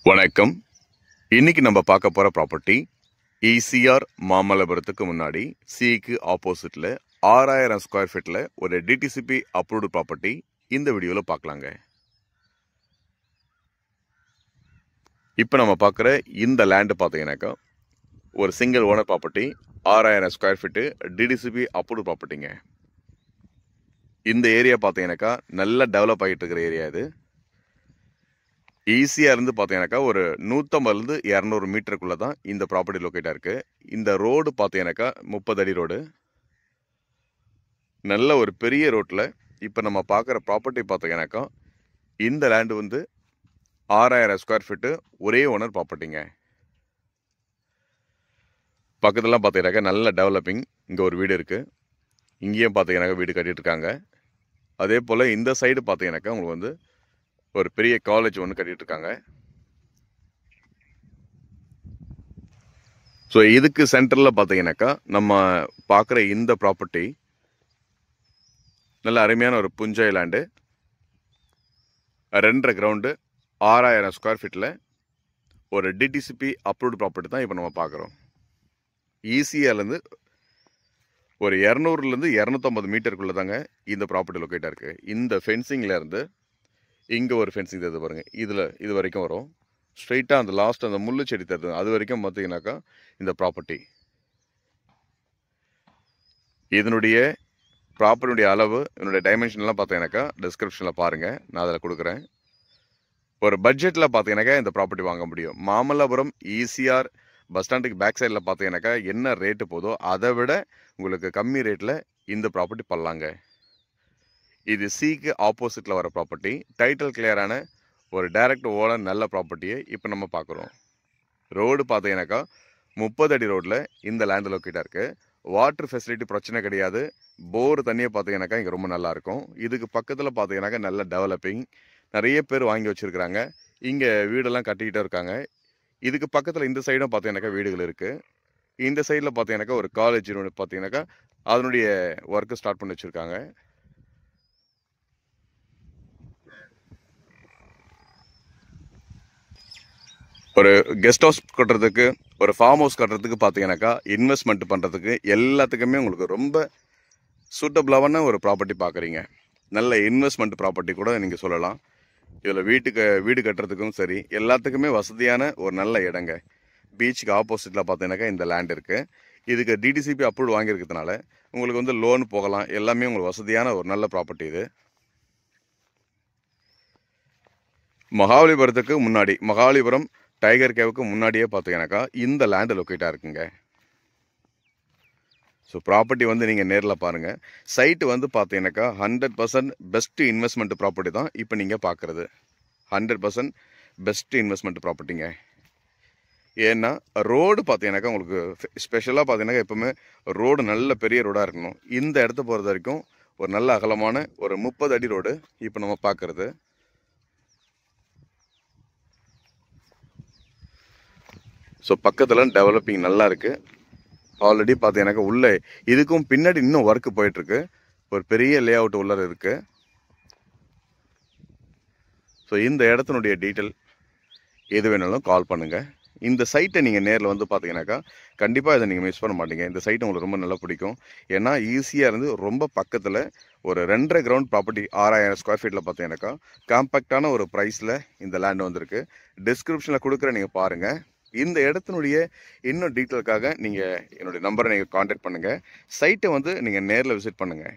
வணக்கம். இன்னைக்கு நம்ம பார்க்க போற ப்ராப்பர்ட்டி ஈசிஆர் மாமல்லபுரத்துக்கு முன்னாடி சிக்கு ஆப்போசிட்ல 6000 ஸ்கொயர் ஃபீட்ல ஒரு டிடிசிபி அப்ரூவ்டு ப்ராப்பர்ட்டி இந்த வீடியோல பார்க்கலாங்க. இப்போ நம்ம பார்க்குற இந்த லேண்ட் பார்த்தீங்கன்னாக்கா ஒரு single owner property 6000 square feet DTCP approved ப்ராப்பர்ட்டிங்க. இந்த ஏரியா பார்த்தீங்கன்னாக்கா நல்லா டெவலப் ஆகிட்டு இருக்கிற ஏரியா இது. ஈஸியாக இருந்து பார்த்தீங்கன்னாக்கா ஒரு 150 200 மீட்டருக்குள்ளே தான் இந்த ப்ராப்பர்ட்டி லொக்கேட்டாக இருக்குது. இந்த ரோடு பார்த்தீங்கன்னாக்கா 30 அடி ரோடு. நல்ல ஒரு பெரிய ரோட்டில் இப்போ நம்ம பார்க்குற ப்ராப்பர்ட்டி பார்த்தீங்கன்னாக்கா இந்த லேண்டு வந்து 6000 ஸ்கொயர் ஃபீட்டு ஒரே ஓனர் ப்ராப்பர்ட்டிங்க. பக்கத்துலாம் பார்த்தீங்கன்னாக்கா நல்ல டெவலப்பிங். இங்கே ஒரு வீடு இருக்குது. இங்கேயும் பார்த்தீங்கன்னாக்கா வீடு கட்டிகிட்டு இருக்காங்க. அதே போல் இந்த சைடு பார்த்தீங்கன்னாக்கா உங்களுக்கு வந்து ஒரு பெரிய காலேஜ் ஒன்று கட்டிகிட்டு இருக்காங்க. ஸோ இதுக்கு சென்டரில் பார்த்தீங்கன்னாக்கா நம்ம பார்க்குற இந்த ப்ராப்பர்ட்டி நல்ல அருமையான ஒரு புஞ்சை லேண்டு. 2.5 கிரவுண்டு 6000 ஸ்கொயர் ஃபீட்டில் ஒரு டிடிசிபி அப்ரூவ்டு ப்ராப்பர்ட்டி தான் இப்போ நம்ம பார்க்குறோம். ஈசிஆர்லேருந்து ஒரு 200லேருந்து 250 மீட்டருக்குள்ளே தாங்க இந்த ப்ராப்பர்ட்டி லொக்கேட்டாக இருக்குது. இந்த ஃபென்சிங்லேருந்து இங்கே ஒரு ஃபென்சிங் தருது பாருங்கள். இது வரைக்கும் வரும். ஸ்ட்ரெயிட்டாக அந்த லாஸ்ட் அந்த முள்ளு செடி தருது அது வரைக்கும் பார்த்தீங்கன்னாக்கா இந்த ப்ராப்பர்ட்டி. இதனுடைய ப்ராப்பர்ட்டியுடைய அளவு இதனுடைய டைமென்ஷன்லாம் பார்த்தீங்கன்னாக்கா டிஸ்கிரிப்ஷனில் பாருங்கள், நான் அதில் கொடுக்குறேன். ஒரு பட்ஜெட்டில் பார்த்தீங்கன்னாக்கா இந்த ப்ராப்பர்ட்டி வாங்க முடியும். மாமல்லபுரம் ஈசிஆர் பஸ் ஸ்டாண்டுக்கு பேக் சைடில் பார்த்தீங்கன்னாக்கா என்ன ரேட்டு போதோ அதை விட உங்களுக்கு கம்மி ரேட்டில் இந்த ப்ராப்பர்ட்டி பண்ணலாங்க. இது சிக்கு ஆப்போசிட்டில் வர ப்ராப்பர்ட்டி. டைட்டில் கிளியரான ஒரு டைரக்ட் ஓனர் நல்ல ப்ராப்பர்ட்டியை இப்போ நம்ம பார்க்குறோம். ரோடு பார்த்தீங்கன்னாக்கா 30 அடி ரோட்டில் இந்த லேண்டு லொக்கேட்டாக இருக்குது. வாட்டர் ஃபெசிலிட்டி பிரச்சனை கிடையாது. போர் தண்ணியை பார்த்தீங்கன்னாக்கா இங்கே ரொம்ப நல்லாயிருக்கும். இதுக்கு பக்கத்தில் பார்த்தீங்கன்னாக்கா நல்ல டெவலப்பிங். நிறைய பேர் வாங்கி வச்சுருக்குறாங்க. இங்கே வீடெல்லாம் கட்டிக்கிட்டே இருக்காங்க. இதுக்கு பக்கத்தில் இந்த சைடும் பார்த்தீங்கன்னாக்கா வீடுகள் இருக்குது. இந்த சைடில் பார்த்தீங்கன்னாக்கா ஒரு காலேஜ் பார்த்தீங்கன்னாக்கா அதனுடைய ஒர்க்கு ஸ்டார்ட் பண்ணி வச்சுருக்காங்க. ஒரு கெஸ்ட் ஹவுஸ் கட்டுறதுக்கு ஒரு ஃபார்ம் ஹவுஸ் கட்டுறதுக்கு பார்த்தீங்கன்னாக்கா இன்வெஸ்ட்மெண்ட் பண்ணுறதுக்கு எல்லாத்துக்குமே உங்களுக்கு ரொம்ப சூட்டபிளான ஒரு ப்ராப்பர்ட்டி பார்க்குறீங்க. நல்ல இன்வெஸ்ட்மெண்ட் ப்ராப்பர்ட்டி கூட நீங்கள் சொல்லலாம். இதில் வீடு கட்டுறதுக்கும் சரி எல்லாத்துக்குமே வசதியான ஒரு நல்ல இடங்க. பீச்சுக்கு ஆப்போசிட்டில் பார்த்தீங்கன்னாக்கா இந்த லேண்ட் இருக்குது. இதுக்கு டிடிசிபி அப்ரூவ் வாங்கியிருக்கிறதுனால உங்களுக்கு வந்து லோன் போகலாம். எல்லாமே உங்களுக்கு வசதியான ஒரு நல்ல ப்ராப்பர்ட்டி இது. மகாபலிபுரத்துக்கு முன்னாடி மகாபலிபுரம் டைகர் கேவுக்கு முன்னாடியே பார்த்தீங்கன்னாக்கா இந்த லேண்டு லொக்கேட்டாக இருக்குங்க. ஸோ ப்ராப்பர்ட்டி வந்து நீங்கள் நேரில் பாருங்கள். சைட்டு வந்து பார்த்தீங்கன்னாக்கா 100% பெஸ்ட்டு இன்வெஸ்ட்மெண்ட் ப்ராப்பர்ட்டி தான் இப்போ நீங்கள் பார்க்குறது. 100% பெஸ்ட்டு இன்வெஸ்ட்மெண்ட் ப்ராப்பர்ட்டிங்க. ஏன்னா ரோடு பார்த்தீங்கன்னாக்கா உங்களுக்கு ஸ்பெஷலாக பார்த்தீங்கன்னாக்கா எப்போவுமே ரோடு நல்ல பெரிய ரோடாக இருக்கணும். இந்த இடத்த பொறுத்த வரைக்கும் ஒரு நல்ல அகலமான ஒரு 30 அடி ரோடு இப்போ நம்ம பார்க்குறது. ஸோ பக்கத்தில் டெவலப்பிங் நல்லா இருக்குது. ஆல்ரெடி பார்த்தீங்கன்னாக்கா உள்ளே இதுக்கும் பின்னாடி இன்னும் ஒர்க்கு போயிட்டுருக்கு. ஒரு பெரிய லே அவுட் உள்ளே இருக்குது. ஸோ இந்த இடத்தினுடைய டீட்டெயில் எது வேணாலும் கால் பண்ணுங்கள். இந்த சைட்டை நீங்கள் நேரில் வந்து பார்த்தீங்கன்னாக்கா கண்டிப்பாக இதை நீங்கள் மிஸ் பண்ண மாட்டீங்க. இந்த சைட்டை உங்களுக்கு ரொம்ப நல்லா பிடிக்கும். ஏன்னா ஈஸியாக இருந்து ரொம்ப பக்கத்தில் ஒரு 2.5 கிரவுண்ட் ப்ராப்பர்ட்டி 6000 ஸ்கொயர் ஃபீட்டில் பார்த்தீங்கன்னாக்கா காம்பேக்டான ஒரு ப்ரைஸில் இந்த லேண்ட் வந்திருக்கு. டிஸ்கிரிப்ஷனில் கொடுக்குற நீங்கள் பாருங்கள். இந்த இடத்தினுடைய இன்னும் டீட்டெயிலுக்காக நீங்கள் என்னுடைய நம்பரை நீங்கள் கான்டாக்ட் பண்ணுங்கள். சைட்டை வந்து நீங்கள் நேரில் விசிட் பண்ணுங்கள்.